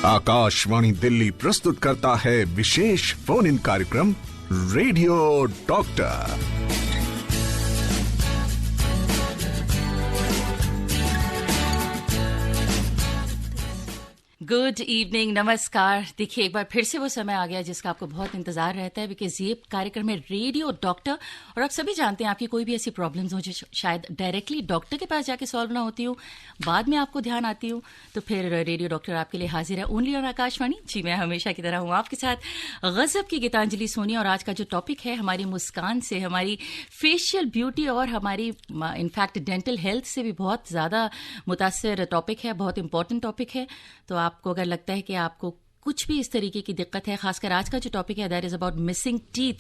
आकाशवाणी दिल्ली प्रस्तुत करता है विशेष फोन इन कार्यक्रम रेडियो डॉक्टर। गुड इवनिंग, नमस्कार। देखिए, एक बार फिर से वो समय आ गया जिसका आपको बहुत इंतजार रहता है, बिकॉज ये कार्यक्रम है रेडियो डॉक्टर। और आप सभी जानते हैं, आपकी कोई भी ऐसी प्रॉब्लम्स हो जो शायद डायरेक्टली डॉक्टर के पास जाके सॉल्व ना होती हो, बाद में आपको ध्यान आती हो, तो फिर रेडियो डॉक्टर आपके लिए हाजिर है ओनली ऑन आकाशवाणी। जी, मैं हमेशा की तरह हूँ आपके साथ गजब की गीतांजलि सोनिया। और आज का जो टॉपिक है, हमारी मुस्कान से, हमारी फेशियल ब्यूटी और हमारी इनफैक्ट डेंटल हेल्थ से भी बहुत ज़्यादा मुतासर टॉपिक है, बहुत इंपॉर्टेंट टॉपिक है। तो आपको अगर लगता है कि आपको कुछ भी इस तरीके की दिक्कत है, खासकर आज का जो टॉपिक है that is about missing teeth,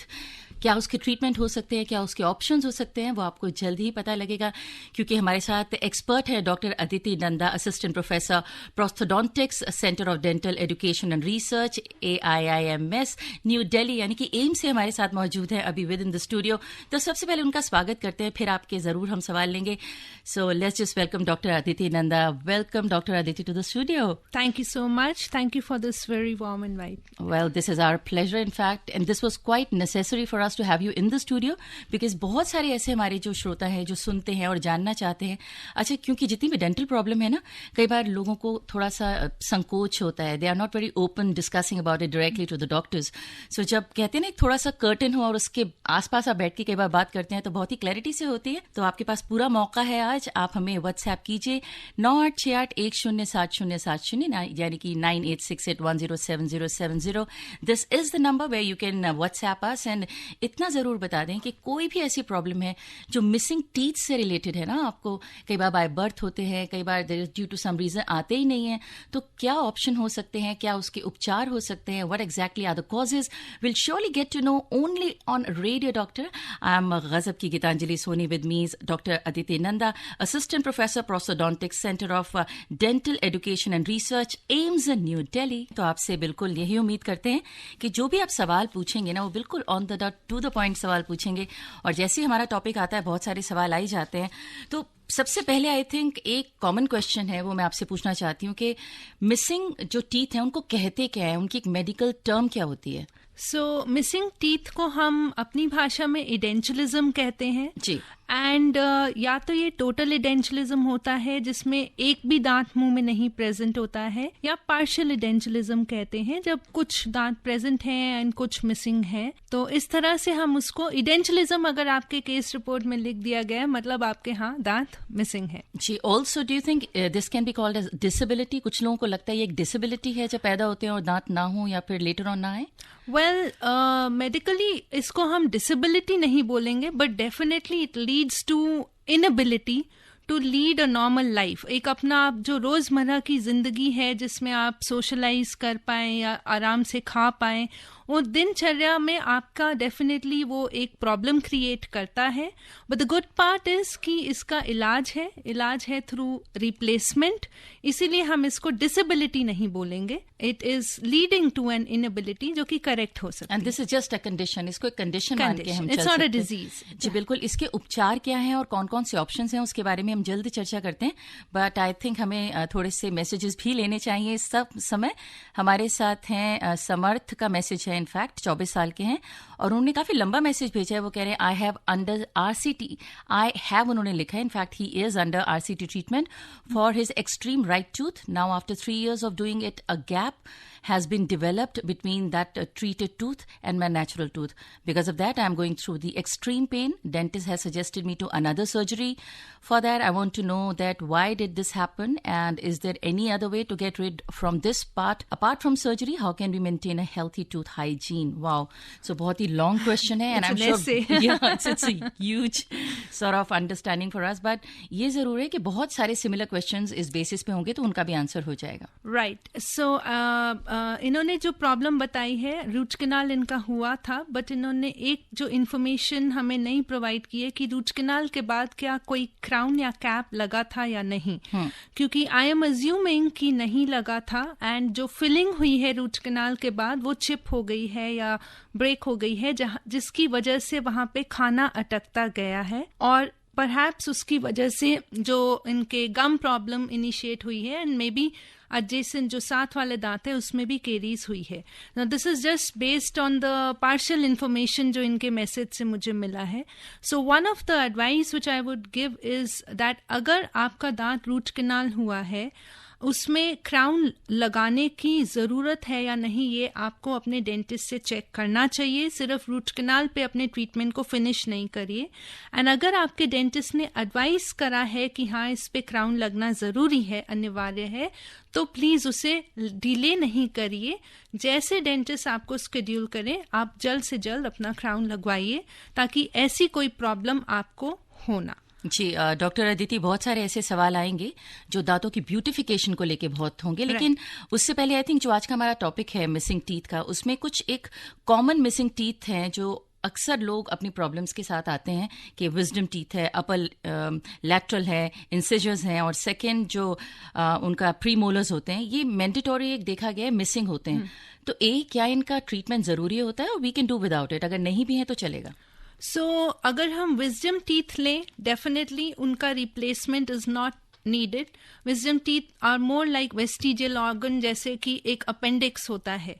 क्या उसके ट्रीटमेंट हो सकते हैं, क्या उसके ऑप्शंस हो सकते हैं, वो आपको जल्द ही पता लगेगा, क्योंकि हमारे साथ एक्सपर्ट है doctor Aditi Nanda, assistant professor prosthodontics, centre of dental education and research, AIIMS new Delhi, यानी कि एम्स से हमारे साथ मौजूद है अभी विद इन द स्टूडियो। तो सबसे पहले उनका स्वागत करते हैं, फिर आपके जरूर हम सवाल लेंगे। So let's just welcome doctor Aditi Nanda. Welcome doctor Aditi to the studio. Thank you so much. Thank you for this very warm invite. Well, this is our pleasure in fact, and this was quite necessary for us to have you in the studio because बहुत सारे ऐसे हमारे जो श्रोता हैं जो सुनते हैं और जानना चाहते हैं। अच्छा, क्योंकि जितनी भी डेंटल प्रॉब्लम है ना, कई बार लोगों को थोड़ा सा संकोच होता है, they are not very open discussing about it directly to the doctors. So जब कहते हैं ना थोड़ा सा कर्टन हो और उसके आसपास आप बैठ के कई बार बात करते हैं तो बहुत ही क्लैरिटी से होती है। तो आपके पास पूरा मौका है आज, आप हमें व्हाट्सएप कीजिए 9868107070, यानी कि 9868107070। This is the number where you can WhatsApp us and इतना जरूर बता दें कि कोई भी ऐसी प्रॉब्लम है जो मिसिंग टीथ से रिलेटेड है ना, आपको कई बार बाय बर्थ होते हैं, कई बार ड्यू टू सम रीजन आते ही नहीं है, तो क्या ऑप्शन हो सकते हैं, क्या उसके उपचार हो सकते हैं, what exactly are the causes, will surely get to know only on radio doctor. I am गजब की Geetanjali Soni, with Ms doctor Aditi Nanda, assistant professor prosthodontics, centre of dental education and research, AIIMS New Delhi. तो आपसे बिल्कुल यही उम्मीद करते हैं कि जो भी आप सवाल पूछेंगे ना, वो बिल्कुल on the dot to the point सवाल पूछेंगे। और जैसे ही हमारा टॉपिक आता है, बहुत सारे सवाल आ ही जाते हैं। तो सबसे पहले आई थिंक एक कॉमन क्वेश्चन है, वो मैं आपसे पूछना चाहती हूँ कि मिसिंग जो टीथ हैं उनको कहते क्या है, उनकी एक मेडिकल टर्म क्या होती है? सो मिसिंग टीथ को हम अपनी भाषा में इडेंचुलिज्म कहते हैं जी। एंड या तो ये टोटल इडेंचुलिज्म होता है जिसमें एक भी दांत मुंह में नहीं प्रेजेंट होता है, या पार्शियल इडेंचुलिज्म कहते हैं जब कुछ दांत प्रेजेंट हैं एंड कुछ मिसिंग है। तो इस तरह से हम उसको इडेंचुलिज्म अगर आपके केस रिपोर्ट में लिख दिया गया है, मतलब आपके यहाँ दांत मिसिंग है। जी। Also do you think this can be called as disability? कुछ लोगों को लगता है ये एक डिसेबिलिटी है जब पैदा होते हैं और दांत ना हो या फिर लेटर ऑन ना आए। वेल, मेडिकली इसको हम डिसेबिलिटी नहीं बोलेंगे, but definitely it leads to inability to lead a normal life. एक अपना आप जो रोजमर्रा की जिंदगी है जिसमें आप सोशलाइज कर पाए या आराम से खा पाए, वो दिनचर्या में आपका डेफिनेटली वो एक प्रॉब्लम क्रिएट करता है। But the good part is कि इसका इलाज है थ्रू रिप्लेसमेंट, इसीलिए हम इसको डिसेबिलिटी नहीं बोलेंगे। It is leading to an inability जो कि करेक्ट हो सकती है। And this is just a condition, इसको एक कंडीशन मान के हम चल सकते हैं। It's not a disease. जी बिल्कुल। इसके उपचार क्या हैं और कौन कौन से ऑप्शंस हैं, उसके बारे में हम जल्द चर्चा करते हैं। बट आई थिंक हमें थोड़े से मैसेजेस भी लेने चाहिए इस सब समय। हमारे साथ हैं समर्थ का मैसेज है, इनफैक्ट 24 साल के हैं और उन्होंने काफी लंबा मैसेज भेजा है। वो कह रहे हैं I have under RCT, I have उन्होंने लिखा है, in fact he is under RCT treatment for his extreme right tooth. Now after 3 years of doing it, a gap has been developed between that treated tooth and my natural tooth. Because of that, I am going through the extreme pain. Dentist has suggested me to another surgery. For that, I want to know that why did this happen and is there any other way to get rid from this part apart from surgery? How can we maintain a healthy tooth hygiene? Wow. So बहुत ही long question है, and I'm sure yeah, it's a huge sort of understanding for us. But ये जरूर है कि बहुत सारे similar questions इस basis पे होंगे तो उनका भी आंसर हो जाएगा। Right. So इन्होंने जो प्रॉब्लम बताई है, रूट कैनाल इनका हुआ था, बट इन्होंने एक जो इन्फॉर्मेशन हमें नहीं प्रोवाइड की है कि रूट कैनाल के बाद क्या कोई क्राउन या कैप लगा था या नहीं, क्योंकि आई एम अज्यूमिंग कि नहीं लगा था। एंड जो फिलिंग हुई है रूट कैनाल के बाद वो चिप हो गई है या ब्रेक हो गई है, जिसकी वजह से वहां पे खाना अटकता गया है। और परहैप्स उसकी वजह से जो इनके गम प्रॉब्लम इनिशिएट हुई है एंड मे बी adjacent जो साथ वाले दांत है उसमें भी केरीज हुई है. Now this is just based on the partial information जो इनके मैसेज से मुझे मिला है. So one of the advice which I would give is that अगर आपका दांत रूट कैनाल हुआ है उसमें क्राउन लगाने की ज़रूरत है या नहीं ये आपको अपने डेंटिस्ट से चेक करना चाहिए. सिर्फ रूट कैनाल पे अपने ट्रीटमेंट को फिनिश नहीं करिए. एंड अगर आपके डेंटिस्ट ने एडवाइस करा है कि हाँ इस पे क्राउन लगना ज़रूरी है, अनिवार्य है, तो प्लीज़ उसे डिले नहीं करिए. जैसे डेंटिस्ट आपको शेड्यूल करें आप जल्द से जल्द अपना क्राउन लगवाइए ताकि ऐसी कोई प्रॉब्लम आपको हो ना. जी डॉक्टर अदिति, बहुत सारे ऐसे सवाल आएंगे जो दांतों की ब्यूटिफिकेशन को लेके बहुत होंगे, लेकिन उससे पहले आई थिंक जो आज का हमारा टॉपिक है मिसिंग टीथ का, उसमें कुछ एक कॉमन मिसिंग टीथ हैं जो अक्सर लोग अपनी प्रॉब्लम्स के साथ आते हैं कि विजडम टीथ है, अपर लैटरल है, इंसिजर्स हैं, और सेकंड जो उनका प्री मोलर्स होते हैं, ये मैंडेटरी एक देखा गया है मिसिंग होते हैं. तो क्या इनका ट्रीटमेंट जरूरी होता है और we can do without it? अगर नहीं भी है तो चलेगा? सो अगर हम विजडम टीथ लें, डेफिनेटली उनका replacement is not needed. Wisdom teeth are more like vestigial organ, जैसे कि एक अपेंडिक्स होता है.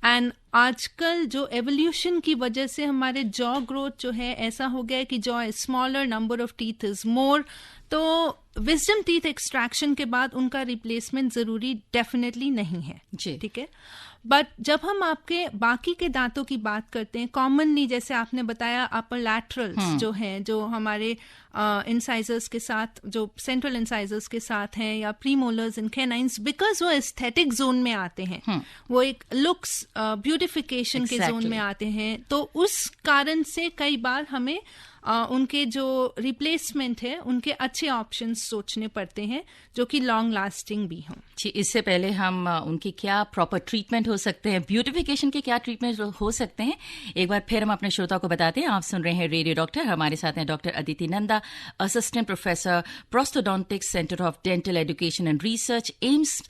एंड आजकल जो एवोल्यूशन की वजह से हमारे जॉ ग्रोथ जो है ऐसा हो गया है कि jaw is smaller, number of teeth is more. तो विजडम टीथ एक्सट्रैक्शन के बाद उनका रिप्लेसमेंट जरूरी डेफिनेटली नहीं है. ठीक है. बट जब हम आपके बाकी के दांतों की बात करते हैं, कॉमनली जैसे आपने बताया अपर लैटरल्स जो हैं, जो हमारे इंसाइजर्स के साथ, जो सेंट्रल इंसाइजर्स के साथ हैं, या प्रीमोलर्स एंड कैनाइन्स, बिकॉज वो एस्थेटिक जोन में आते हैं, वो एक लुक्स ब्यूटिफिकेशन के जोन में आते हैं, तो उस कारण से कई बार हमें उनके जो रिप्लेसमेंट है उनके अच्छे ऑप्शंस सोचने पड़ते हैं जो कि लॉन्ग लास्टिंग भी हों. जी, इससे पहले हम उनके क्या प्रॉपर ट्रीटमेंट हो सकते हैं, ब्यूटिफिकेशन के क्या ट्रीटमेंट हो सकते हैं, एक बार फिर हम अपने श्रोता को बताते हैं. आप सुन रहे हैं रेडियो डॉक्टर. हमारे साथ हैं doctor Aditi Nanda, assistant professor prosthodontics, centre of dental education and research, AIIMS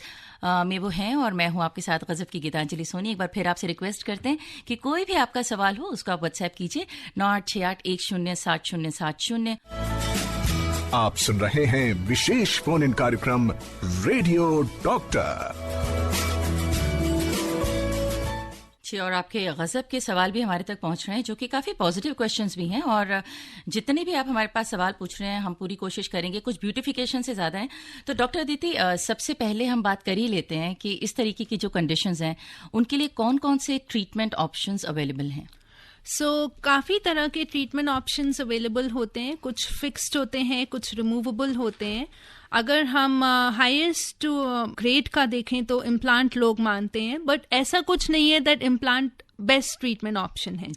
में वो हैं, और मैं हूं आपके साथ गजब की गीतांजलि सोनी. एक बार फिर आपसे रिक्वेस्ट करते हैं कि कोई भी आपका सवाल हो उसको आप व्हाट्सएप कीजिए 9868107070. आप सुन रहे हैं विशेष फोन इन कार्यक्रम रेडियो डॉक्टर. और आपके गजब के सवाल भी हमारे तक पहुंच रहे हैं जो कि काफ़ी पॉजिटिव क्वेश्चंस भी हैं, और जितने भी आप हमारे पास सवाल पूछ रहे हैं हम पूरी कोशिश करेंगे. कुछ ब्यूटिफिकेशन से ज़्यादा हैं. तो डॉक्टर अदिति, सबसे पहले हम बात कर ही लेते हैं कि इस तरीके की जो कंडीशंस हैं उनके लिए कौन कौन से ट्रीटमेंट ऑप्शंस अवेलेबल हैं? काफ़ी तरह के ट्रीटमेंट ऑप्शंस अवेलेबल होते हैं. कुछ फिक्स्ड होते हैं, कुछ रिमूवेबल होते हैं. अगर हम हाईएस्ट ग्रेड का देखें तो इम्प्लांट लोग मानते हैं, बट ऐसा कुछ नहीं है that implant best treatment option है.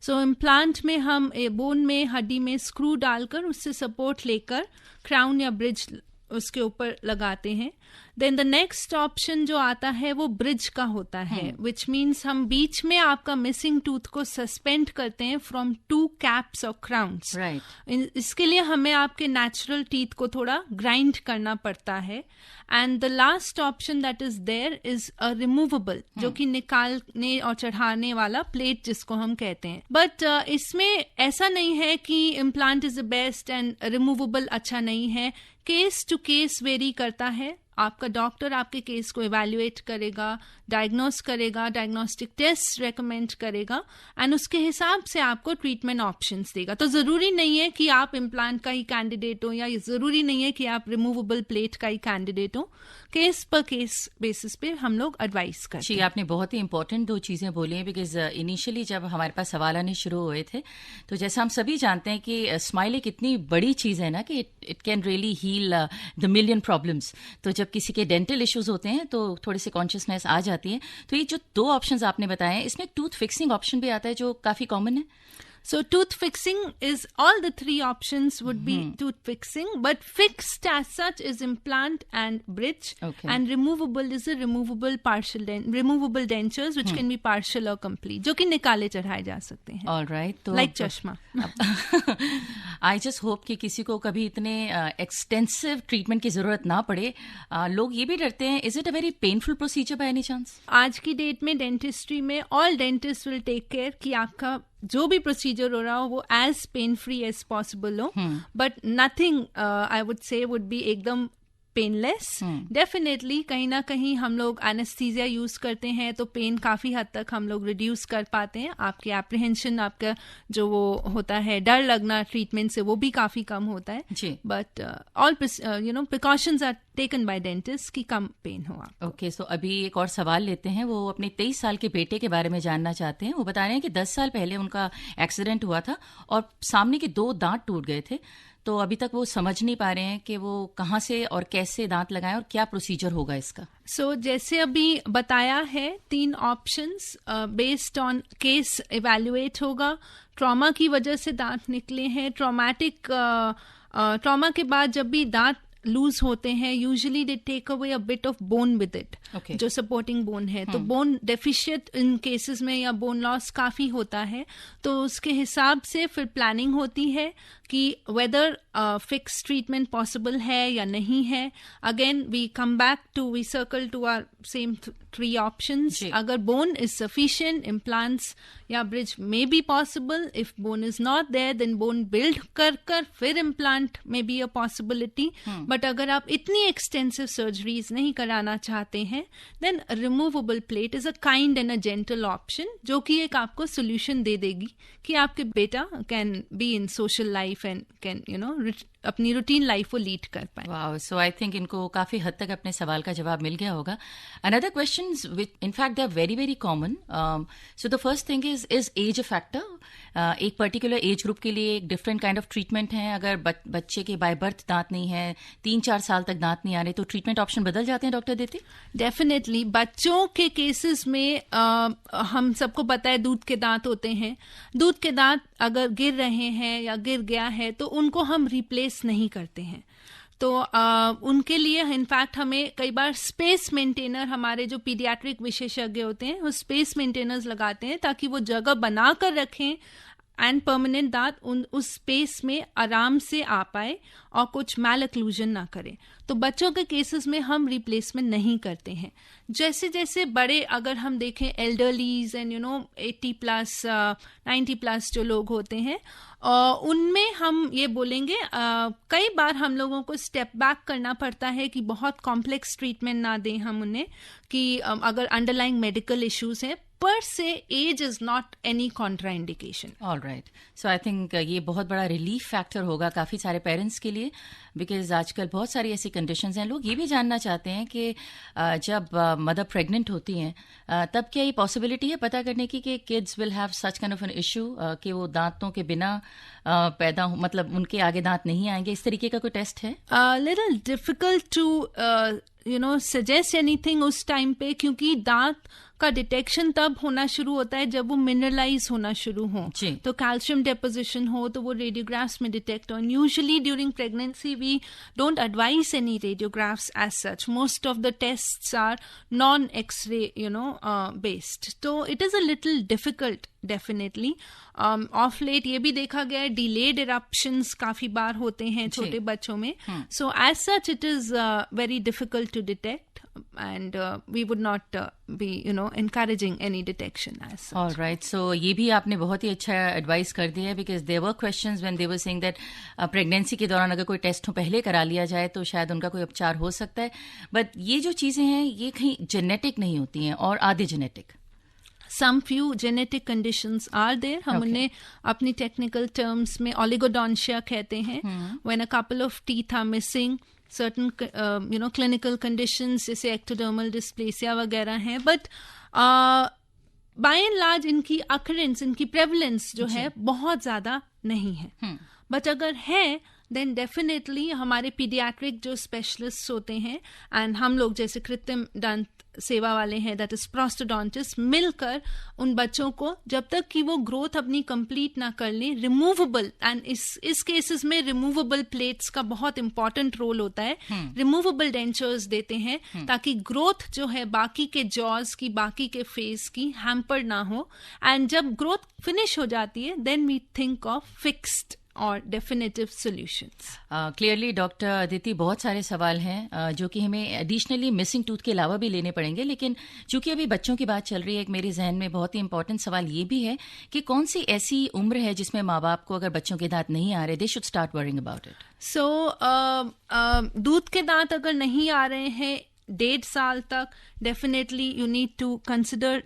सो इम्प्लांट में हम बोन में, हड्डी में स्क्रू डालकर उससे सपोर्ट लेकर क्राउन या ब्रिज उसके ऊपर लगाते हैं. देन द नेक्स्ट ऑप्शन जो आता है वो ब्रिज का होता है, विच मीन्स हम बीच में आपका मिसिंग टूथ को सस्पेंड करते हैं फ्रॉम 2 कैप्स और क्राउन्स. इसके लिए हमें आपके नेचुरल टीथ को थोड़ा ग्राइंड करना पड़ता है. And the last option that is there is a removable, जो कि निकालने और चढ़ाने वाला प्लेट जिसको हम कहते हैं. बट इसमें ऐसा नहीं है कि implant is the best and removable अच्छा नहीं है. केस टू केस वेरी करता है. आपका डॉक्टर आपके केस को इवैल्यूएट करेगा, डायग्नोस करेगा, डायग्नोस्टिक टेस्ट रेकमेंड करेगा, एंड उसके हिसाब से आपको ट्रीटमेंट ऑप्शंस देगा. तो ज़रूरी नहीं है कि आप इम्प्लांट का ही कैंडिडेट हो, या ज़रूरी नहीं है कि आप रिमूवेबल प्लेट का ही कैंडिडेट हो. केस पर केस बेसिस पे हम लोग एडवाइस करते हैं. जी, आपने बहुत ही इंपॉर्टेंट 2 चीज़ें बोली हैं, बिकॉज इनिशियली जब हमारे पास सवाल आने शुरू हुए थे तो जैसा हम सभी जानते हैं कि स्माइल एक इतनी बड़ी चीज़ है ना कि it can really heal the million problems. तो जब किसी के डेंटल इश्यूज होते हैं तो थोड़ी सी कॉन्शियसनेस आ जाती है. तो ये जो 2 ऑप्शंस आपने बताए हैं, इसमें टूथ फिक्सिंग ऑप्शन भी आता है जो काफ़ी कॉमन है. So tooth fixing is, all the 3 options would be tooth fixing, but fixed as such is implant and bridge. And removable is a removable removable dentures which can be partial or complete, जो कि निकाले चढ़ाए जा सकते हैं. All right, तो like चश्मा. I just hope कि किसी को कभी इतने एक्सटेंसिव ट्रीटमेंट की जरूरत ना पड़े. लोग ये भी डरते हैं, is it a very painful procedure by any chance? आज की डेट में डेंटिस्ट्री में all dentist will take care कि आपका जो भी प्रोसीजर हो रहा हो वो as pain free as possible हो, but nothing I would say would be एकदम पेनलेस. डेफिनेटली कहीं ना कहीं हम लोग एनेस्थीसिया यूज करते हैं तो पेन काफी हद तक हम लोग रिड्यूस कर पाते हैं. आपके एप्रीहेंशन, आपका जो वो होता है डर लगना ट्रीटमेंट से, वो भी काफी कम होता है. But all precautions are taken by dentist कि कम पेन हो. ओके, सो अभी एक और सवाल लेते हैं. वो अपने 23 साल के बेटे के बारे में जानना चाहते हैं. वो बता रहे हैं कि 10 साल पहले उनका एक्सीडेंट हुआ था और सामने के 2 दांत टूट गए थे. तो अभी तक वो समझ नहीं पा रहे हैं कि वो कहाँ से और कैसे दांत लगाएं और क्या प्रोसीजर होगा इसका. सो जैसे अभी बताया है, 3 options based on case evaluate होगा. ट्रॉमा की वजह से दांत निकले हैं. ट्रॉमा के बाद जब भी दांत लूज होते हैं, usually they take away a bit of bone with it, जो सपोर्टिंग बोन है. तो बोन डेफिशिएंट इन केसेस में या बोन लॉस काफी होता है. तो उसके हिसाब से फिर प्लानिंग होती है कि वेदर फिक्स ट्रीटमेंट पॉसिबल है या नहीं है. Again we come back to, we circle to our same 3 options. अगर बोन इज सफिशिएंट, इम्प्लांट्स या bridge may be possible. If bone is not there, then bone build कर फिर implant may be a possibility. But अगर आप इतनी extensive surgeries नहीं कराना चाहते हैं, then removable plate is a kind and a gentle option, जो कि एक आपको सोल्यूशन दे देगी कि आपके बेटा can be in social life and can अपनी रूटीन लाइफ को लीड कर पाए. वाओ, सो आई थिंक इनको काफी हद तक अपने सवाल का जवाब मिल गया होगा. Another questions which in fact they are very very common. So the first thing is age a factor? एक पर्टिकुलर एज ग्रुप के लिए एक डिफरेंट काइंड ऑफ ट्रीटमेंट है. अगर बच्चे के बाय बर्थ दांत नहीं है, 3-4 साल तक दांत नहीं आ रहे, तो ट्रीटमेंट ऑप्शन बदल जाते हैं डॉक्टर देते? डेफिनेटली. बच्चों के केसेस में हम सबको पता है दूध के दांत होते हैं. दूध के दांत अगर गिर रहे हैं या गिर गया है तो उनको हम रिप्लेस नहीं करते हैं. तो उनके लिए इनफैक्ट हमें कई बार स्पेस मेंटेनर, हमारे जो पीडियाट्रिक विशेषज्ञ होते हैं वो स्पेस मेंटेनर्स लगाते हैं ताकि वो जगह बना कर रखें एंड परमानेंट दांत उस स्पेस में आराम से आ पाए और कुछ मैल ऑक्लूजन ना करे. तो बच्चों के केसेस में हम रिप्लेसमेंट नहीं करते हैं. जैसे जैसे बड़े अगर हम देखें एल्डरलीज एंड 80+ 90+ जो लोग होते हैं, उनमें हम ये बोलेंगे कई बार हम लोगों को स्टेप बैक करना पड़ता है कि बहुत कॉम्प्लेक्स ट्रीटमेंट ना दें हम उन्हें, कि अगर अंडरलाइंग मेडिकल इश्यूज हैं. Per se age is not any contraindication. Alright, so I think ये बहुत बड़ा रिलीफ फैक्टर होगा काफ़ी सारे पेरेंट्स के लिए, बिकॉज आजकल बहुत सारी ऐसी कंडीशंस हैं. लोग ये भी जानना चाहते हैं कि जब मदर प्रेग्नेंट होती हैं तब क्या ये पॉसिबिलिटी है पता करने की कि kids will have such kind of an issue कि वो दांतों के बिना पैदा हो, मतलब उनके आगे दांत नहीं आएंगे? इस तरीके का कोई टेस्ट है? Little difficult to suggest anything उस टाइम पे, क्योंकि दांत का डिटेक्शन तब होना शुरू होता है जब वो मिनरलाइज होना शुरू हो. तो कैल्शियम डेपोजिशन हो तो वो रेडियोग्राफ्स में डिटेक्ट हो. Usually during pregnancy we don't advise any radiographs as such. Most of the tests are non X-ray based. तो it is a little difficult definitely. Of late ये भी देखा गया है डिलेड इरप्शंस काफी बार होते हैं छोटे बच्चों में. So as such it is very difficult to detect and we would not be encouraging any detection as such. All right, so ये भी आपने बहुत ही अच्छा एडवाइस कर दिया है, because there were questions when they were saying that pregnancy के दौरान अगर कोई टेस्ट हो पहले करा लिया जाए तो शायद उनका कोई उपचार हो सकता है. बट ये जो चीजें हैं ये कहीं जेनेटिक नहीं होती हैं और आधे genetic? Some few genetic conditions are there. हम उन्हें अपनी technical terms में oligodontia कहते हैं. When a couple of teeth are missing, certain clinical conditions जैसे ectodermal dysplasia वगैरह हैं. But by and large इनकी occurrence, इनकी prevalence जो है बहुत ज़्यादा नहीं है. But अगर है then definitely हमारे pediatric जो specialists होते हैं and हम लोग जैसे कृत्रिम दंत सेवा वाले हैं, दैट इज प्रोस्टोडोंटिस्ट, मिलकर उन बच्चों को जब तक कि वो ग्रोथ अपनी कंप्लीट ना कर लें, रिमूवेबल, एंड इस केसेस में रिमूवेबल प्लेट्स का बहुत इंपॉर्टेंट रोल होता है. रिमूवेबल डेंचर्स देते हैं ताकि ग्रोथ जो है बाकी के जॉज की, बाकी के फेस की हैम्पर ना हो. एंड जब ग्रोथ फिनिश हो जाती है then we think of fixed or definitive solutions. Clearly doctor Aditi, बहुत सारे सवाल हैं जो कि हमें एडिशनली मिसिंग टूथ के अलावा भी लेने पड़ेंगे, लेकिन चूंकि अभी बच्चों की बात चल रही है, एक मेरे जहन में बहुत ही इंपॉर्टेंट सवाल ये भी है कि कौन सी ऐसी उम्र है जिसमें माँ बाप को अगर बच्चों के दांत नहीं आ रहे, they should start worrying about it. So, दूध के दांत अगर नहीं आ रहे हैं 1.5 साल तक, definitely you need to consider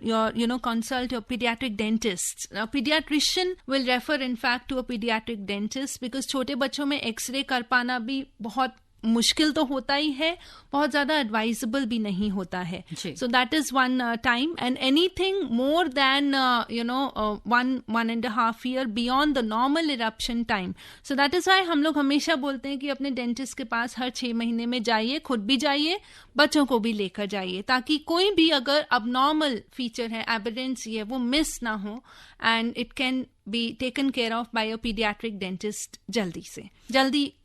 consult your pediatric dentist. Now, pediatrician will refer in fact to a pediatric dentist because छोटे बच्चों में एक्सरे कर पाना भी बहुत मुश्किल तो होता ही है, बहुत ज्यादा एडवाइजेबल भी नहीं होता है. So that is one time, and anything more than 1.5 year beyond the normal eruption time. So that is why हम लोग हमेशा बोलते हैं कि अपने डेंटिस्ट के पास हर 6 महीने में जाइए, खुद भी जाइए, बच्चों को भी लेकर जाइए, ताकि कोई भी अगर अब फीचर है, एबरेंसी है, वो मिस ना हो, and it can be taken care of by a paediatric dentist, जल्दी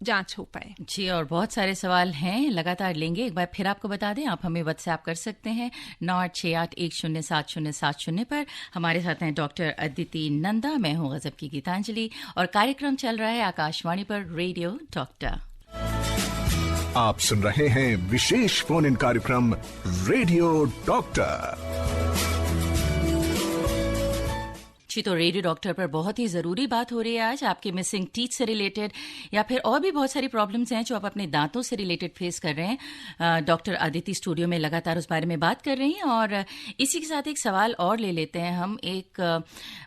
जांच हो पाए. जी, और बहुत सारे सवाल हैं, लगातार लेंगे. एक बार फिर आपको बता दें, आप हमें व्हाट्सएप कर सकते हैं 9868107070 पर. हमारे साथ हैं डॉक्टर अदिति नंदा, मैं हूं गजब की गीतांजलि, और कार्यक्रम चल रहा है आकाशवाणी पर रेडियो डॉक्टर. आप सुन रहे हैं विशेष फोन इन कार्यक्रम रेडियो डॉक्टर. जी, तो रेडियो डॉक्टर पर बहुत ही ज़रूरी बात हो रही है आज, आपके मिसिंग टीथ से रिलेटेड या फिर और भी बहुत सारी प्रॉब्लम्स हैं जो आप अपने दांतों से रिलेटेड फेस कर रहे हैं. डॉक्टर अदिति स्टूडियो में लगातार उस बारे में बात कर रही हैं, और इसी के साथ एक सवाल और ले लेते हैं हम. एक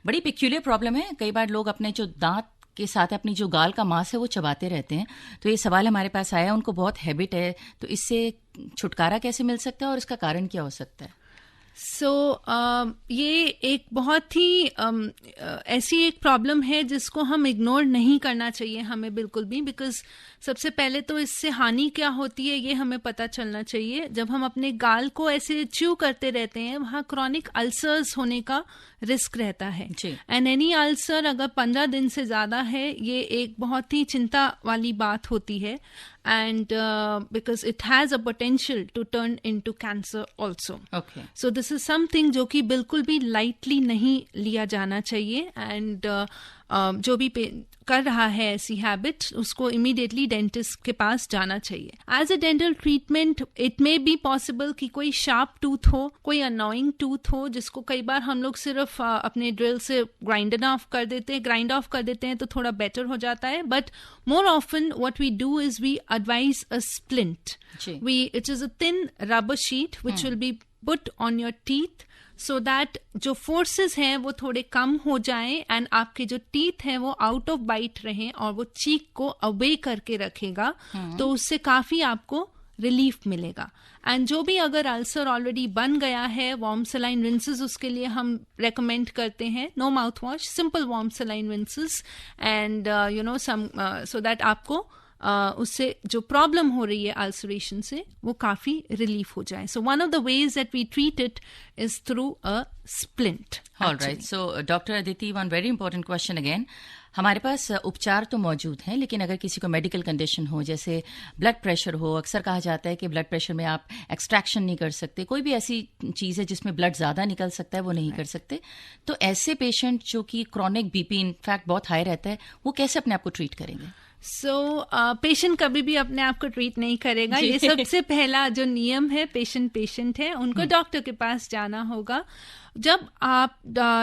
बड़ी पिक्यूलियर प्रॉब्लम है, कई बार लोग अपने जो दांत के साथ अपनी जो गाल का मांस है वो चबाते रहते हैं. तो ये सवाल हमारे पास आया, उनको बहुत हैबिट है, तो इससे छुटकारा कैसे मिल सकता है और इसका कारण क्या हो सकता है? ये एक बहुत ही ऐसी एक प्रॉब्लम है जिसको हम इग्नोर नहीं करना चाहिए हमें बिल्कुल भी, बिकॉज सबसे पहले तो इससे हानि क्या होती है ये हमें पता चलना चाहिए. जब हम अपने गाल को ऐसे च्यू करते रहते हैं, वहाँ क्रॉनिक अल्सर्स होने का रिस्क रहता है, एंड एनी अल्सर अगर 15 दिन से ज्यादा है, ये एक बहुत ही चिंता वाली बात होती है, and because it has a potential to turn into cancer also. Okay. So this is something जो कि बिल्कुल भी lightly नहीं लिया जाना चाहिए, and जो भी कर रहा है ऐसी हैबिट, उसको इमीडिएटली डेंटिस्ट के पास जाना चाहिए. As a dental treatment it may be possible कि कोई शार्प टूथ हो, कोई अनोइंग टूथ हो, जिसको कई बार हम लोग सिर्फ अपने ड्रिल से ग्राइंड ऑफ कर देते हैं तो थोड़ा बेटर हो जाता है. But more often what we do is we advise a splint. It is a thin rubber sheet which will be put on your teeth, so that जो फोर्सेस हैं वो थोड़े कम हो जाएं, एंड आपके जो टीथ हैं वो आउट ऑफ बाइट रहें, और वो चीक को अवे करके रखेगा, तो उससे काफी आपको रिलीफ मिलेगा. एंड जो भी अगर अल्सर ऑलरेडी बन गया है, वार्म सलाइन रिंसेस उसके लिए हम रेकमेंड करते हैं, no mouth wash, simple warm saline rinses, and so that आपको उससे जो प्रॉब्लम हो रही है अल्सरेशन से वो काफी रिलीफ हो जाए. So one of the ways that we treat it is through a splint. Alright, so doctor Aditi, one very important question again. हमारे पास उपचार तो मौजूद हैं, लेकिन अगर किसी को मेडिकल कंडीशन हो, जैसे ब्लड प्रेशर हो, अक्सर कहा जाता है कि ब्लड प्रेशर में आप एक्सट्रैक्शन नहीं कर सकते, कोई भी ऐसी चीज़ है जिसमें ब्लड ज़्यादा निकल सकता है वो नहीं कर सकते, तो ऐसे पेशेंट जो कि क्रॉनिक बीपी इनफैक्ट बहुत हाई रहता है, वो कैसे अपने आप को ट्रीट करेंगे? पेशेंट कभी भी अपने आप को ट्रीट नहीं करेगा. ये सबसे पहला जो नियम है, पेशेंट है, उनको डॉक्टर के पास जाना होगा. जब आप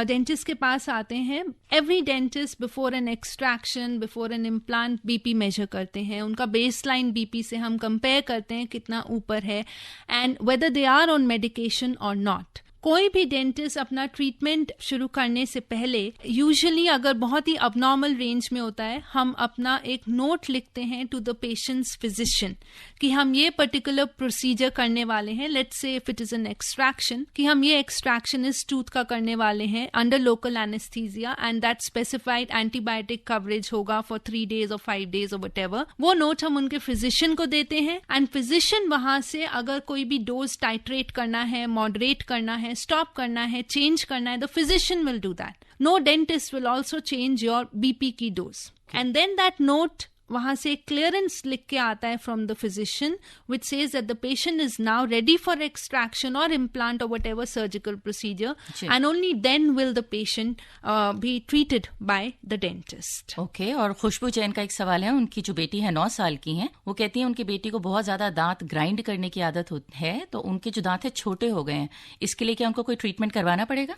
डेंटिस्ट के पास आते हैं, every dentist before an extraction, before an implant BP measure करते हैं. उनका बेसलाइन बीपी से हम कंपेयर करते हैं कितना ऊपर है, and whether they are on medication और नॉट. कोई भी डेंटिस्ट अपना ट्रीटमेंट शुरू करने से पहले यूजुअली अगर बहुत ही अबनॉर्मल रेंज में होता है, हम अपना एक नोट लिखते हैं टू द पेशेंट्स फिजिशियन कि हम ये पर्टिकुलर प्रोसीजर करने वाले हैं. Let's say if it is an extraction, कि हम ये एक्सट्रैक्शन इस टूथ का करने वाले हैं under local anaesthesia, and that specified antibiotic coverage होगा फॉर 3 days और 5 days और व्हाटएवर. वो नोट हम उनके फिजिशियन को देते हैं, एंड फिजिशियन वहां से अगर कोई भी डोज टाइट्रेट करना है, मॉडरेट करना है, स्टॉप करना है, चेंज करना है, the physician will do that. No dentist will also change your BP की dose, and then that note वहां से क्लियरेंस लिख के आता है from the physician which says that the patient is now ready for extraction और implant और whatever surgical procedure, and only then will the patient be treated by the dentist. Okay. और खुशबू जैन का एक सवाल है, उनकी जो बेटी है 9 साल की हैं, वो कहती है उनकी बेटी को बहुत ज्यादा दांत ग्राइंड करने की आदत है, तो उनके जो दांत है छोटे हो गए हैं, इसके लिए क्या उनको कोई ट्रीटमेंट करवाना पड़ेगा?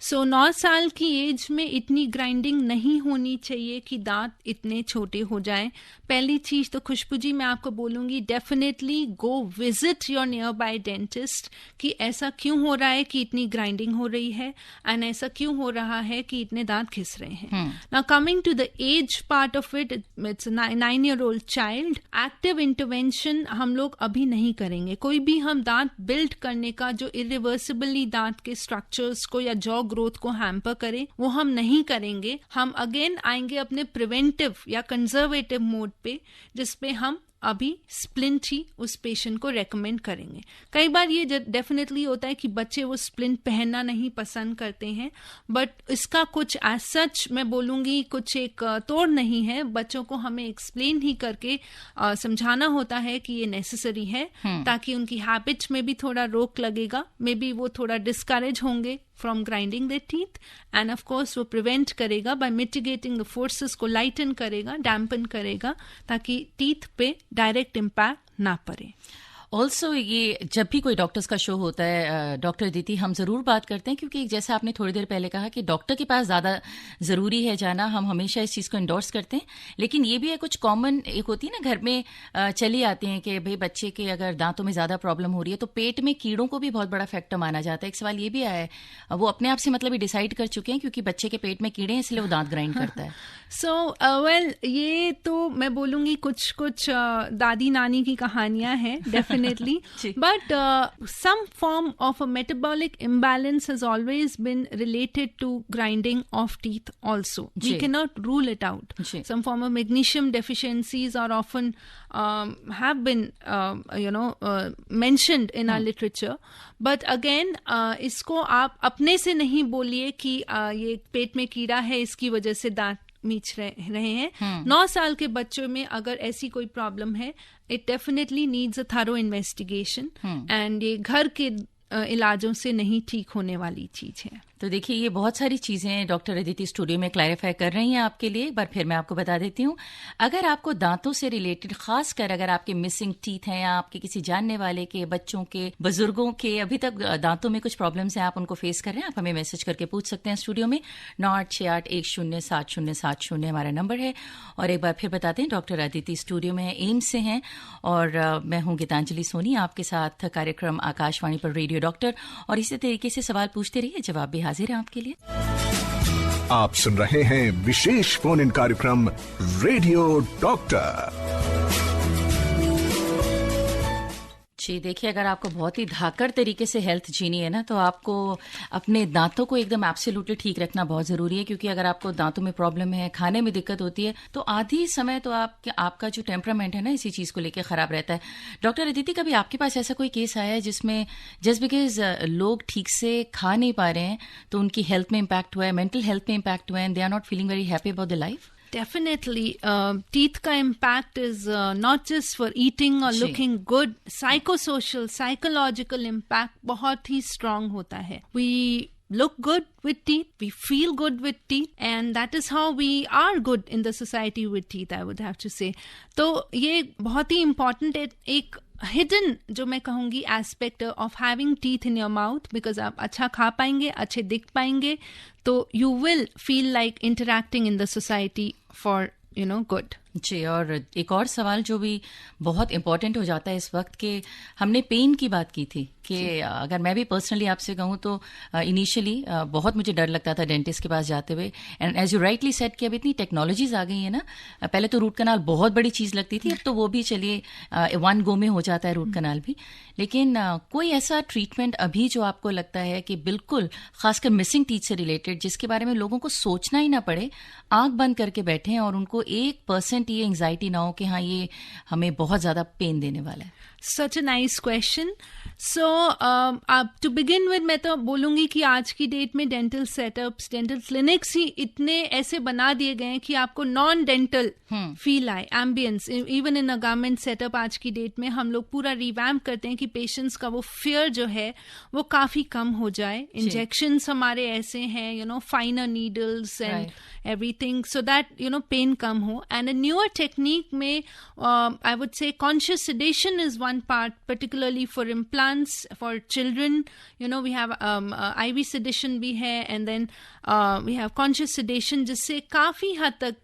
सो 9 साल की एज में इतनी ग्राइंडिंग नहीं होनी चाहिए कि दांत इतने छोटे हो जाएं। पहली चीज तो खुशबू जी मैं आपको बोलूंगी, definitely go visit your near by dentist कि ऐसा क्यों हो रहा है कि इतनी ग्राइंडिंग हो रही है, एंड ऐसा क्यों हो रहा है कि इतने दांत घिस रहे हैं। Now coming to the age part of it, it's 9-year-old child. Active intervention हम लोग अभी नहीं करेंगे। कोई भी हम दांत बिल्ड करने का जो इरिवर्सिबली दांत के स्ट्रक्चर्स को या जॉ ग्रोथ को हैम्पर करे, वो हम नहीं करेंगे। हम अगेन आएंगे अपने प्रिवेंटिव या कंजर्वेटिव मोड पे, जिसपे हम अभी स्प्लिंट ही उस पेशेंट को रेकमेंड करेंगे। कई बार ये डेफिनेटली होता है कि बच्चे वो स्प्लिंट पहनना नहीं पसंद करते हैं, बट इसका कुछ एज सच मैं बोलूंगी कुछ एक तोड़ नहीं है। बच्चों को हमें एक्सप्लेन ही करके समझाना होता है कि ये नेसेसरी है, ताकि उनकी हैबिट्स में भी थोड़ा रोक लगेगा, मे बी वो थोड़ा डिस्करेज होंगे from grinding there teeth, end of course वो प्रिवेंट करेगा बाय मिटिगेटिंग द फोर्सेस को, लाइटन करेगा, डैम्पन करेगा, ताकि टीथ पे डायरेक्ट इम्पैक्ट ना पड़े। ऑल्सो ये जब भी कोई डॉक्टर्स का शो होता है डॉक्टर अदिति, हम ज़रूर बात करते हैं, क्योंकि जैसा आपने थोड़ी देर पहले कहा कि डॉक्टर के पास ज़्यादा ज़रूरी है जाना, हम हमेशा इस चीज़ को इंडोर्स करते हैं। लेकिन ये भी है कुछ कॉमन एक होती है ना, घर में चली आती हैं कि भाई बच्चे के अगर दांतों में ज़्यादा प्रॉब्लम हो रही है तो पेट में कीड़ों को भी बहुत बड़ा फैक्टर माना जाता है। एक सवाल ये भी आया है, वो अपने आप से मतलब डिसाइड कर चुके हैं क्योंकि बच्चे के पेट में कीड़े हैं इसलिए वो दांत ग्राइंड करता है। वेल ये तो मैं बोलूँगी कुछ दादी नानी की कहानियाँ हैं definitely, but some form of a metabolic imbalance has always been related to grinding of teeth also. We cannot rule it out. Some form of magnesium deficiencies are often have been mentioned in our literature. But again इसको आप अपने से नहीं बोलिए कि ये पेट में कीड़ा है इसकी वजह से दांत मीच रहे हैं। 9 साल के बच्चों में अगर ऐसी कोई प्रॉब्लम है, it definitely needs a thorough investigation, and ये घर के इलाजों से नहीं ठीक होने वाली चीज है। तो देखिए ये बहुत सारी चीज़ें डॉक्टर अदिति स्टूडियो में क्लैरिफाई कर रही हैं आपके लिए। एक बार फिर मैं आपको बता देती हूँ, अगर आपको दांतों से रिलेटेड, खासकर अगर आपके मिसिंग टीथ हैं या आपके किसी जानने वाले के, बच्चों के, बुजुर्गों के अभी तक दांतों में कुछ प्रॉब्लम्स हैं, आप उनको फेस कर रहे हैं, आप हमें मैसेज करके पूछ सकते हैं स्टूडियो में। 9868107070 हमारा नंबर है। और एक बार फिर बताते हैं, डॉक्टर अदिति स्टूडियो में एम्स से हैं और मैं हूँ गीतांजलि सोनी, आपके साथ कार्यक्रम आकाशवाणी पर रेडियो डॉक्टर। और इसी तरीके से सवाल पूछते रहिए, जवाब भी हाजिर है आपके लिए। आप सुन रहे हैं विशेष फोन इन कार्यक्रम रेडियो डॉक्टर। जी देखिए, अगर आपको बहुत ही धाकड़ तरीके से हेल्थ जीनी है ना, तो आपको अपने दांतों को एकदम एब्सोल्युटली ठीक रखना बहुत ज़रूरी है। क्योंकि अगर आपको दांतों में प्रॉब्लम है, खाने में दिक्कत होती है, तो आधी समय तो आपका जो टेम्परामेंट है ना इसी चीज़ को लेकर ख़राब रहता है। डॉक्टर अदिति, कभी आपके पास ऐसा कोई केस आया है जिसमें जस्ट बिकॉज लोग ठीक से खा नहीं पा रहे हैं तो उनकी हेल्थ में इम्पैक्ट हुआ है, मेंटल हेल्थ में इम्पैक्ट हुआ है, and they are not feeling very happy about the life? Definitely, teeth का impact is not just for eating or looking good. Psychological impact बहुत ही strong होता है. We look good with teeth, we feel good with teeth, and that is how we are good in the society with teeth, I would have to say. तो ये बहुत ही important है, एक hidden जो मैं कहूँगी aspect of having teeth in your mouth, because आप अच्छा खा पाएंगे, अच्छे दिख पाएंगे, तो you will feel like interacting in the society for good. जी, और एक और सवाल जो भी बहुत इम्पॉर्टेंट हो जाता है इस वक्त के, हमने पेन की बात की थी कि अगर मैं भी पर्सनली आपसे कहूँ तो इनिशियली बहुत मुझे डर लगता था डेंटिस्ट के पास जाते हुए, and as you rightly said कि अब इतनी टेक्नोलॉजीज आ गई है ना, पहले तो रूट कनाल बहुत बड़ी चीज़ लगती थी, अब तो वो भी चलिए 1 गो में हो जाता है रूट कनाल भी। लेकिन कोई ऐसा ट्रीटमेंट अभी जो आपको लगता है कि बिल्कुल खासकर मिसिंग टीथ से रिलेटेड, जिसके बारे में लोगों को सोचना ही ना पड़े, आंख बंद करके बैठें और उनको 1% 100% ये एंग्जाइटी ना हो कि हाँ ये हमें बहुत ज़्यादा पेन देने वाला है? Such a nice question. So, to begin with, मैं तो बोलूँगी कि आज की डेट में डेंटल सेटअप्स, डेंटल क्लिनिक्स ही इतने ऐसे बना दिए गए हैं कि आपको नॉन डेंटल फील आए, ambience. Even in a government setup आज की डेट में हम लोग पूरा रिवैम्प करते हैं कि पेशेंट्स का वो फियर जो है वो काफ़ी कम हो जाए. इंजेक्शंस हमारे ऐसे हैं, फाइनर needles and everything, so that pain come ho. And a newer technique may I would say conscious sedation is one part, particularly for implants for children. We have IV sedation bhi hai, and then we have conscious sedation, जिससे काफी हद तक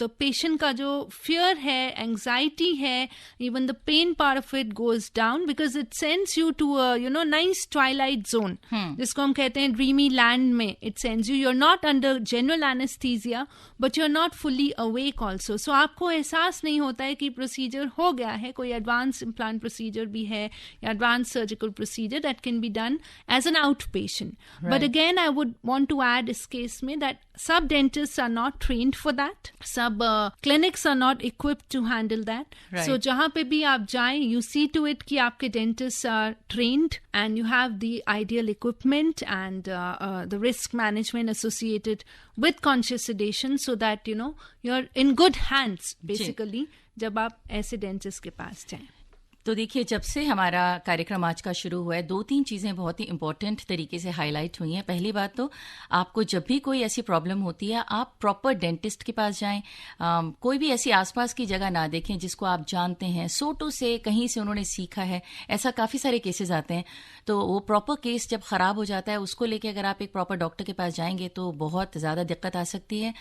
the patient का जो fear है, anxiety है, even the pain part of it goes down, because it sends you to a nice twilight zone, जिसको हम कहते हैं dreamy land में. It sends you, you're not under general anesthesia, but you're not fully awake also. So आपको एहसास नहीं होता है कि procedure हो गया है, कोई advanced implant procedure भी है या advanced surgical procedure that can be done as an outpatient. Right. But again, I would want to add इस case में that sub dentists are not trained for that. Sub clinics are not equipped to handle that. Right. So जहाँ पे भी आप जाएं, you see to it कि आपके dentists are trained and you have the ideal equipment and the risk management associated with conscious sedation, so that you're in good hands basically जब आप ऐसे dentist के पास जाएं. तो देखिए, जब से हमारा कार्यक्रम आज का शुरू हुआ है, 2-3 चीज़ें बहुत ही इंपॉर्टेंट तरीके से हाईलाइट हुई हैं. पहली बात तो आपको जब भी कोई ऐसी प्रॉब्लम होती है, आप प्रॉपर डेंटिस्ट के पास जाएं. कोई भी ऐसी आसपास की जगह ना देखें जिसको आप जानते हैं, सोटो से कहीं से उन्होंने सीखा है. ऐसा काफ़ी सारे केसेस आते हैं. तो वो प्रॉपर केस जब ख़राब हो जाता है, उसको लेके अगर आप एक प्रॉपर डॉक्टर के पास जाएंगे तो बहुत ज़्यादा दिक्कत आ सकती है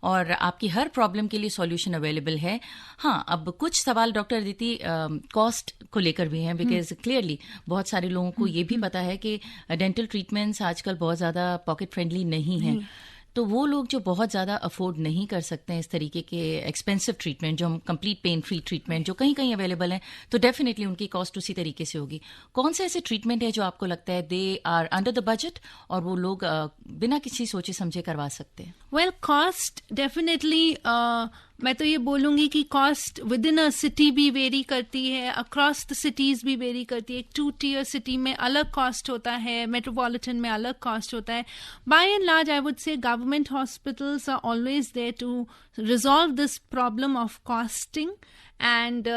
और आपकी हर प्रॉब्लम के लिए सॉल्यूशन अवेलेबल है. हाँ, अब कुछ सवाल डॉक्टर अदिति कॉस्ट को लेकर भी हैं, बिकॉज क्लियरली बहुत सारे लोगों को ये भी पता है कि डेंटल ट्रीटमेंट्स आजकल बहुत ज़्यादा पॉकेट फ्रेंडली नहीं हैं. तो वो लोग जो बहुत ज़्यादा अफोर्ड नहीं कर सकते हैं इस तरीके के एक्सपेंसिव ट्रीटमेंट, जो हम कंप्लीट पेन फ्री ट्रीटमेंट जो कहीं कहीं अवेलेबल हैं, तो डेफिनेटली उनकी कॉस्ट उसी तरीके से होगी. कौन से ऐसे ट्रीटमेंट है जो आपको लगता है they are under the budget और वो लोग बिना किसी सोचे समझे करवा सकते हैं? वेल, कॉस्ट डेफिनेटली मैं तो ये बोलूँगी कि cost with in a city भी वेरी करती है, अक्रॉस द सिटीज़ भी वेरी करती है. एक 2-tier सिटी में अलग कॉस्ट होता है, मेट्रोपॉलिटन में अलग कॉस्ट होता है. By and large I would say government hospitals are always there to resolve this problem of costing. And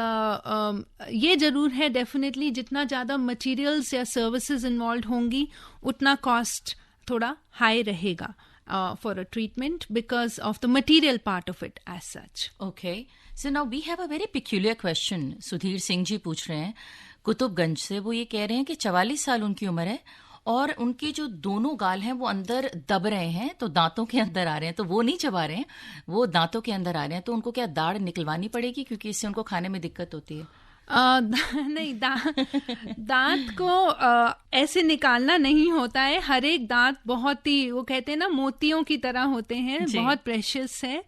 ये ज़रूर है डेफिनेटली जितना ज़्यादा मटीरियल्स या सर्विसेज इन्वॉल्व होंगी उतना कॉस्ट थोड़ा हाई रहेगा for a treatment because of the material part of it as such. Okay. So now we have a very peculiar question. Sudhir Singh ji पूछ रहे हैं कुतुबगंज से. वो ये कह रहे हैं कि 44 साल उनकी उम्र है और उनके जो दोनों गाल हैं वो अंदर दब रहे हैं, तो दांतों के अंदर आ रहे हैं. तो वो नहीं चबा रहे हैं, वो दांतों के अंदर आ रहे हैं. तो उनको क्या दाढ़ निकलवानी पड़ेगी क्योंकि इससे उनको खाने में दिक्कत होती है? नहीं, दांत को ऐसे निकालना नहीं होता है. हर एक दांत बहुत ही, वो कहते हैं ना, मोतियों की तरह होते हैं, बहुत प्रेशियस है.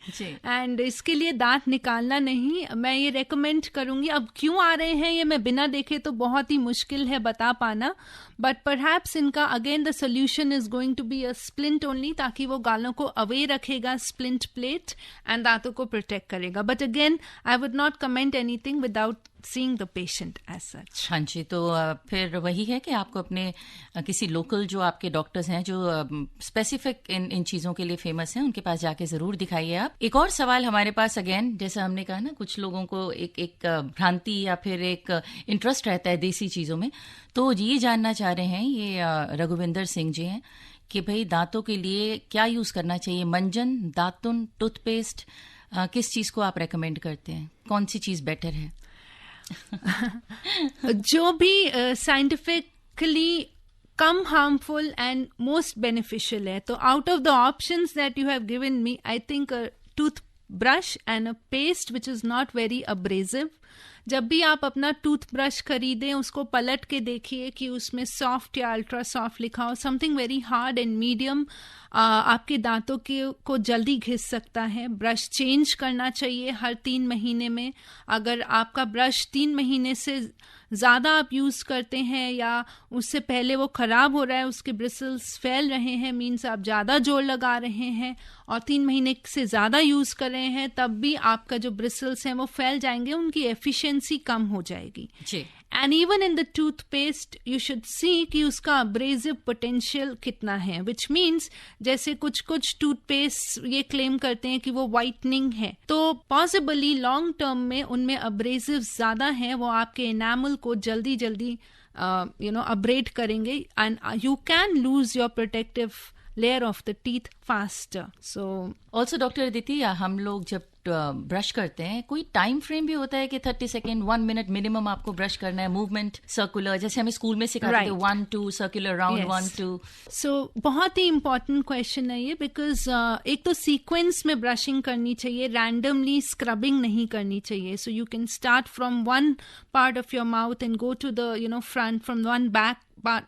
एंड इसके लिए दांत निकालना नहीं. मैं ये रेकमेंड करूंगी, अब क्यों आ रहे हैं ये मैं बिना देखे तो बहुत ही मुश्किल है बता पाना, बट परहैप्स इनका again the solution is going to be a splint only, ताकि वो गालों को अवे रखेगा, स्प्लिंट प्लेट, एंड दांतों को प्रोटेक्ट करेगा. But again I would not comment anything without seeing the patient as such. हाँ जी, तो फिर वही है कि आपको अपने किसी लोकल जो आपके डॉक्टर्स हैं जो स्पेसिफिक इन चीज़ों के लिए फेमस हैं, उनके पास जाके ज़रूर दिखाइए आप. एक और सवाल हमारे पास, अगेन जैसा हमने कहा ना, कुछ लोगों को एक भ्रांति या फिर एक इंटरेस्ट रहता है देसी चीज़ों में. तो ये जानना चाह रहे हैं, ये रघुविंदर सिंह जी हैं, कि भाई दांतों के लिए क्या यूज़ करना चाहिए? मंजन, दातुन, टूथपेस्ट, किस चीज़ को आप रेकमेंड करते हैं? कौन सी चीज़ बेटर है? जो भी scientifically come harmful and most beneficial है, तो out of the options that you have given me, I think tooth brush and a paste which is not very abrasive. जब भी आप अपना टूथब्रश खरीदें, उसको पलट के देखिए कि उसमें सॉफ्ट या अल्ट्रा सॉफ्ट लिखा हो. Something very hard and medium आपके दांतों को जल्दी घिस सकता है. ब्रश चेंज करना चाहिए हर 3 महीने में. अगर आपका ब्रश 3 महीने से ज़्यादा आप यूज़ करते हैं या उससे पहले वो ख़राब हो रहा है, उसके ब्रिसल्स फैल रहे हैं, मीन्स आप ज़्यादा जोर लगा रहे हैं, और 3 महीने से ज़्यादा यूज़ कर रहे रहे हैं तब भी आपका जो ब्रिसल्स हैं वो फैल जाएंगे, उनकी एफिशिएंसी कम हो जाएगी. जी. And even in the toothpaste you should see कि उसका अब्रेसिव पोटेंशियल कितना है, विच मीन्स जैसे कुछ टूथपेस्ट ये क्लेम करते हैं कि वो वाइटनिंग है, तो पॉसिबली लॉन्ग टर्म में उनमें अब्रेसिव ज्यादा है, वो आपके एनामल को जल्दी अब्रेड करेंगे and you can lose your protective layer of the teeth faster. So also doctor Aditi, हम लोग जब ब्रश करते हैं कोई टाइम फ्रेम भी होता है कि 30 सेकेंड 1 मिनट मिनिमम आपको ब्रश करना है, मूवमेंट सर्कुलर, जैसे हमें स्कूल में सिखाते थे 1 2 सर्कुलर राउंड 1 2. सो बहुत ही इंपॉर्टेंट क्वेश्चन है ये, बिकॉज एक तो सीक्वेंस में ब्रशिंग करनी चाहिए, रैंडमली स्क्रबिंग नहीं करनी चाहिए. So you can start from one part of your mouth and go to the front, from one back. But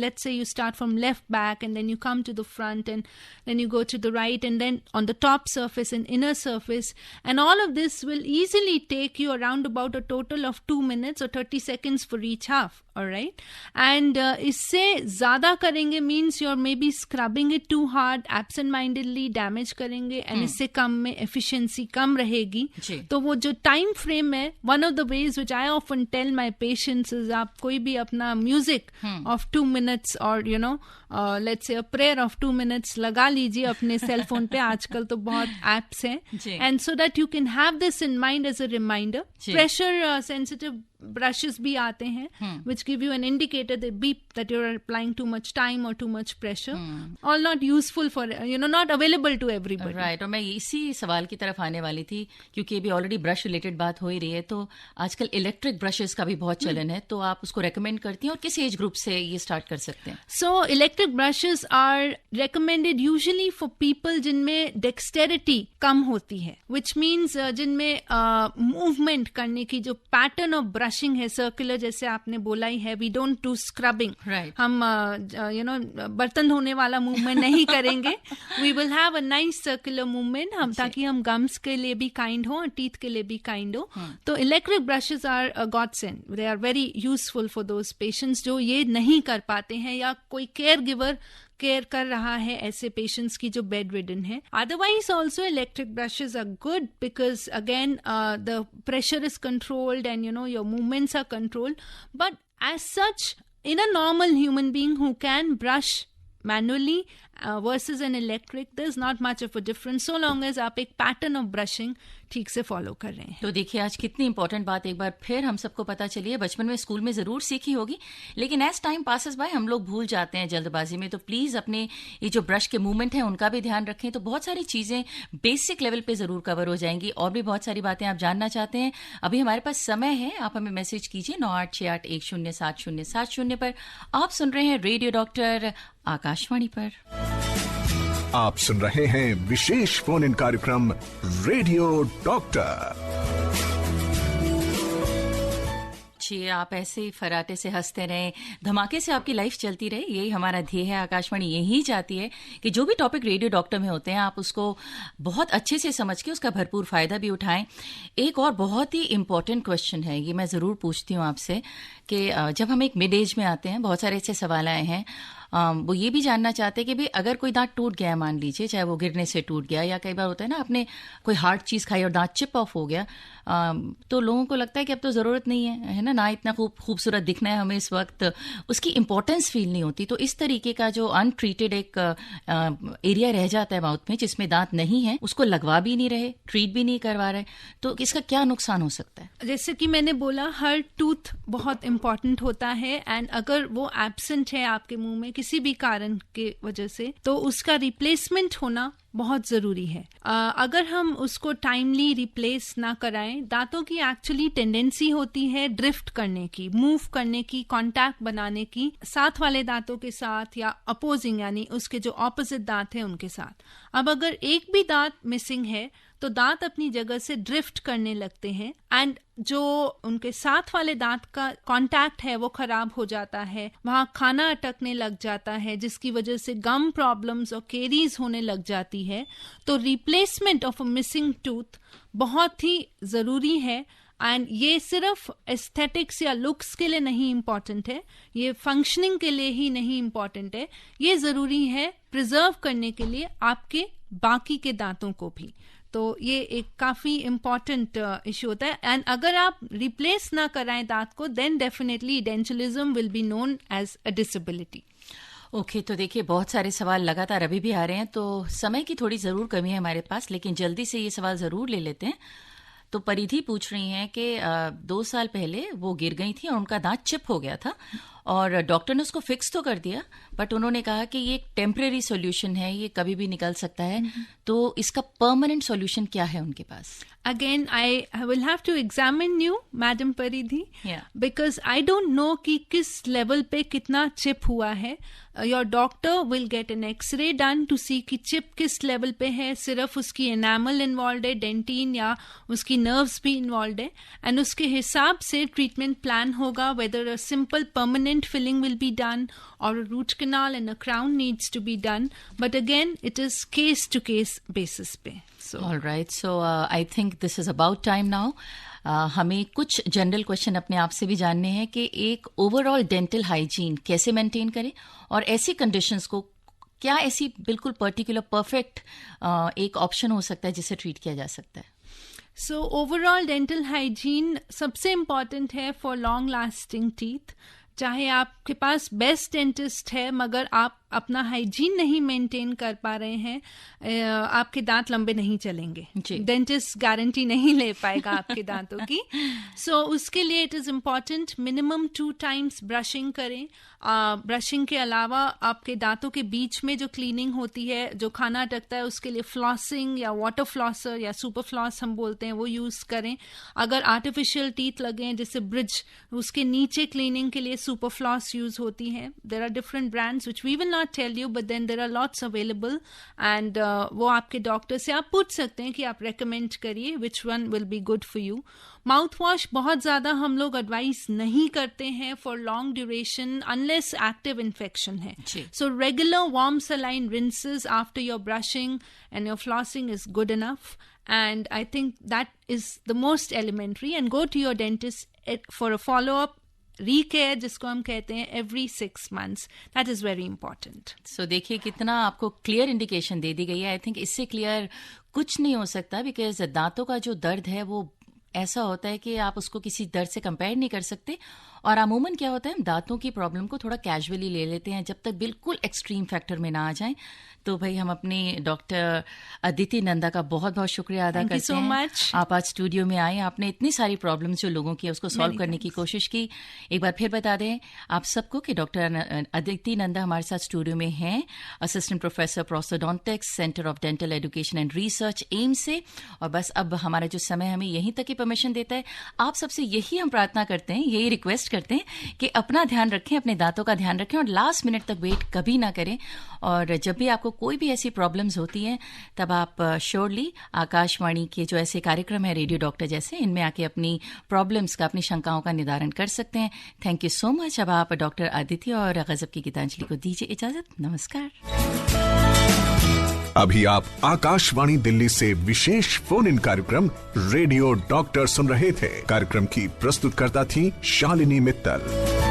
let's say you start from left back and then you come to the front and then you go to the right and then on the top surface and inner surface, and all of this will easily take you around about a total of 2 minutes or 30 seconds for each half. All right, and इससे ज़्यादा करेंगे means you're maybe scrubbing it too hard, absent-mindedly damage करेंगे, and इससे कम में efficiency कम रहेगी. तो वो जो time frame है, one of the ways which I often tell my patients is आप कोई भी अपना music of 2 minutes or let's say a prayer of 2 minutes लगा लीजिए अपने सेल फोन पे, आजकल तो बहुत apps हैं, and so that you can have this in mind as a reminder. Pressure sensitive brushes भी आते हैं which give you an indicator, they beep that you're applying too much time or too much pressure. All not useful for not available to everybody. Right. और मैं इसी सवाल की तरफ आने वाली थी, क्योंकि अभी ऑलरेडी ब्रश रिलेटेड बात हो ही रही है, तो आजकल इलेक्ट्रिक ब्रशेस का भी बहुत चलन है, तो आप उसको रेकमेंड करती हैं और किस एज ग्रुप से ये स्टार्ट कर सकते हैं? So electric brushes are recommended usually for people जिनमें dexterity कम होती है, which means जिनमें movement करने की जो pattern of ब्रशिंग है सर्कुलर, जैसे आपने बोला ही है, वी डोंट डू स्क्रबिंग. हम बर्तन धोने वाला मूवमेंट नहीं करेंगे. We will have a nice circular movement, हम ताकि हम गम्स के लिए भी काइंड हो और टीथ के लिए भी काइंड हो. तो electric brushes are a godsend, they are very useful for those patients जो ये नहीं कर पाते हैं या कोई केयर गिवर केयर कर रहा है ऐसे पेशेंट्स की जो बेड रिडन है. Otherwise also electric brushes are good because again the pressure is controlled and your movements are controlled. But as such in a normal human being who can brush manually versus an electric, there's not much of a difference so long as आप एक pattern of brushing ठीक से follow कर रहे हैं. तो देखिए आज कितनी इंपॉर्टेंट बात एक बार फिर हम सबको पता चली है. बचपन में स्कूल में जरूर सीखी होगी, लेकिन एज टाइम पासेस बाय हम लोग भूल जाते हैं जल्दबाजी में. तो प्लीज अपने ये जो ब्रश के मूवमेंट है उनका भी ध्यान रखें. तो बहुत सारी चीजें बेसिक लेवल पे जरूर कवर हो जाएंगी. और भी बहुत सारी बातें आप जानना चाहते हैं, अभी हमारे पास समय है, आप हमें मैसेज कीजिए 9868107070 पर. आप सुन रहे हैं रेडियो डॉक्टर आकाशवाणी पर. आप सुन रहे हैं विशेष फोन इन कार्यक्रम रेडियो डॉक्टर. आप ऐसे ही फराटे से हंसते रहें, धमाके से आपकी लाइफ चलती रहे, यही हमारा ध्येय है. आकाशवाणी यही चाहती है कि जो भी टॉपिक रेडियो डॉक्टर में होते हैं आप उसको बहुत अच्छे से समझ के उसका भरपूर फायदा भी उठाएं. एक और बहुत ही इंपॉर्टेंट क्वेश्चन है, ये मैं ज़रूर पूछती हूँ आपसे कि जब हम एक मिड एज में आते हैं, बहुत सारे ऐसे सवाल आए हैं, वो ये भी जानना चाहते हैं कि भाई अगर कोई दांत टूट गया, मान लीजिए चाहे वो गिरने से टूट गया या कई बार होता है ना आपने कोई हार्ड चीज़ खाई और दांत चिप ऑफ हो गया, तो लोगों को लगता है कि अब तो ज़रूरत नहीं है ना, ना इतना खूबसूरत दिखना है हमें इस वक्त, उसकी इंपॉर्टेंस फील नहीं होती. तो इस तरीके का जो अनट्रीटेड एक एरिया रह जाता है माउथ में जिसमें दांत नहीं है, उसको लगवा भी नहीं रहे, ट्रीट भी नहीं करवा रहे, तो इसका क्या नुकसान हो सकता है? जैसे कि मैंने बोला, हर टूथ बहुत इंपॉर्टेंट होता है एंड अगर वो एब्सेंट है आपके मुंह में किसी भी कारण के वजह से, तो उसका रिप्लेसमेंट होना बहुत जरूरी है. अगर हम उसको टाइमली रिप्लेस ना कराएं, दांतों की एक्चुअली टेंडेंसी होती है ड्रिफ्ट करने की, मूव करने की, कांटेक्ट बनाने की साथ वाले दांतों के साथ या अपोजिंग यानी उसके जो ऑपोजिट दांत हैं उनके साथ. अब अगर एक भी दांत मिसिंग है तो दांत अपनी जगह से ड्रिफ्ट करने लगते हैं एंड जो उनके साथ वाले दांत का कांटेक्ट है वो खराब हो जाता है, वहां खाना अटकने लग जाता है जिसकी वजह से गम प्रॉब्लम्स और केरीज होने लग जाती है. तो replacement of a missing tooth बहुत ही जरूरी है एंड ये सिर्फ एस्थेटिक्स या लुक्स के लिए नहीं इम्पॉर्टेंट है, ये फंक्शनिंग के लिए ही नहीं इम्पॉर्टेंट है, ये जरूरी है प्रिजर्व करने के लिए आपके बाकी के दांतों को भी. तो ये एक काफ़ी इम्पॉर्टेंट इशू होता है. एंड अगर आप रिप्लेस ना कराएं दांत को, then definitely edentulism will be known as a disability. Okay, तो देखिए बहुत सारे सवाल लगातार अभी भी आ रहे हैं, तो समय की थोड़ी ज़रूर कमी है हमारे पास, लेकिन जल्दी से ये सवाल ज़रूर ले लेते हैं. तो परिधि पूछ रही हैं कि 2 साल पहले वो गिर गई थी और उनका दांत चिप हो गया था और डॉक्टर ने उसको फिक्स तो कर दिया, बट उन्होंने कहा कि ये एक टेम्परेरी सॉल्यूशन है, ये कभी भी निकल सकता है. तो इसका परमानेंट सॉल्यूशन क्या है उनके पास? Again, I will have to examine you, Madam Paridhi, because I don't know कि किस level पे कितना chip हुआ है. Your doctor will get an X-ray done to see कि chip किस level पे है, सिर्फ उसकी enamel involved है, dentin या उसकी nerves भी involved है, and उसके हिसाब से treatment plan होगा, whether a simple permanent filling will be done or a root canal and a crown needs to be done. But again, it is case to case basis पे. So, All right, so I think this is about time now. हमें कुछ general question अपने आप से भी जानने हैं कि एक ओवरऑल डेंटल हाइजीन कैसे मेंटेन करें और ऐसी कंडीशंस को क्या ऐसी बिल्कुल पर्टिकुलर परफेक्ट एक ऑप्शन हो सकता है जिसे ट्रीट किया जा सकता है. So overall dental hygiene सबसे important है for long lasting teeth. चाहे आपके पास बेस्ट डेंटिस्ट है मगर आप अपना हाइजीन नहीं मेंटेन कर पा रहे हैं, आपके दांत लंबे नहीं चलेंगे. डेंटिस्ट गारंटी नहीं ले पाएगा आपके दांतों की. सो उसके लिए it is important minimum 2 times brushing करें. ब्रशिंग के अलावा आपके दांतों के बीच में जो क्लीनिंग होती है, जो खाना अटकता है, उसके लिए फ्लॉसिंग या वाटर फ्लॉसर या सुपर फ्लॉस हम बोलते हैं, वो यूज़ करें. अगर आर्टिफिशियल टीथ लगे हैं जैसे ब्रिज, उसके नीचे क्लीनिंग के लिए सुपर फ्लॉस यूज होती है. There are different brands which we will not tell you, but then there are lots available and वो आपके डॉक्टर से आप पूछ सकते हैं कि आप रेकमेंड करिए which one will be good for you. Mouth wash बहुत ज़्यादा हम लोग एडवाइस नहीं करते हैं for long duration unless active infection है. So regular warm saline rinses after your brushing and your flossing is good enough. And I think that is the most elementary. And go to your dentist for a follow-up recare, जिसको हम कहते हैं, every 6 months. That is very important. So देखिए कितना आपको clear indication दे दी गई है. I think इससे क्लियर कुछ नहीं हो सकता, बिकॉज दांतों का जो दर्द है वो ऐसा होता है कि आप उसको किसी दर्द से कंपेयर नहीं कर सकते. और अमूमन क्या होता है, हम दांतों की प्रॉब्लम को थोड़ा कैजुअली ले लेते हैं जब तक बिल्कुल एक्सट्रीम फैक्टर में ना आ जाएं. तो भाई हम अपने डॉक्टर अदिति नंदा का बहुत बहुत शुक्रिया अदा करते हैं. मच. आप आज स्टूडियो में आए, आपने इतनी सारी प्रॉब्लम्स जो लोगों की है उसको सॉल्व करने की कोशिश की. एक बार फिर बता दें आप सबको कि डॉक्टर अदिति नंदा हमारे साथ स्टूडियो में हैं, assistant professor prosthodontics, centre of dental education and research, AIIMS से. और बस अब हमारा जो समय हमें यहीं तक की परमिशन देता है. आप सबसे यही हम प्रार्थना करते हैं, यही रिक्वेस्ट करते हैं कि अपना ध्यान रखें, अपने दांतों का ध्यान रखें और लास्ट मिनट तक वेट कभी ना करें. और जब भी आपको कोई भी ऐसी प्रॉब्लम्स होती हैं तब आप श्योरली आकाशवाणी के जो ऐसे कार्यक्रम है रेडियो डॉक्टर जैसे, इनमें आके अपनी प्रॉब्लम्स का, अपनी शंकाओं का निदान कर सकते हैं. Thank you so much. अब आप डॉक्टर आदित्य और गजब की गीतांजलि को दीजिए इजाजत. नमस्कार. अभी आप आकाशवाणी दिल्ली से विशेष फोन इन कार्यक्रम रेडियो डॉक्टर सुन रहे थे. कार्यक्रम की प्रस्तुतकर्ता थी शालिनी मित्तल.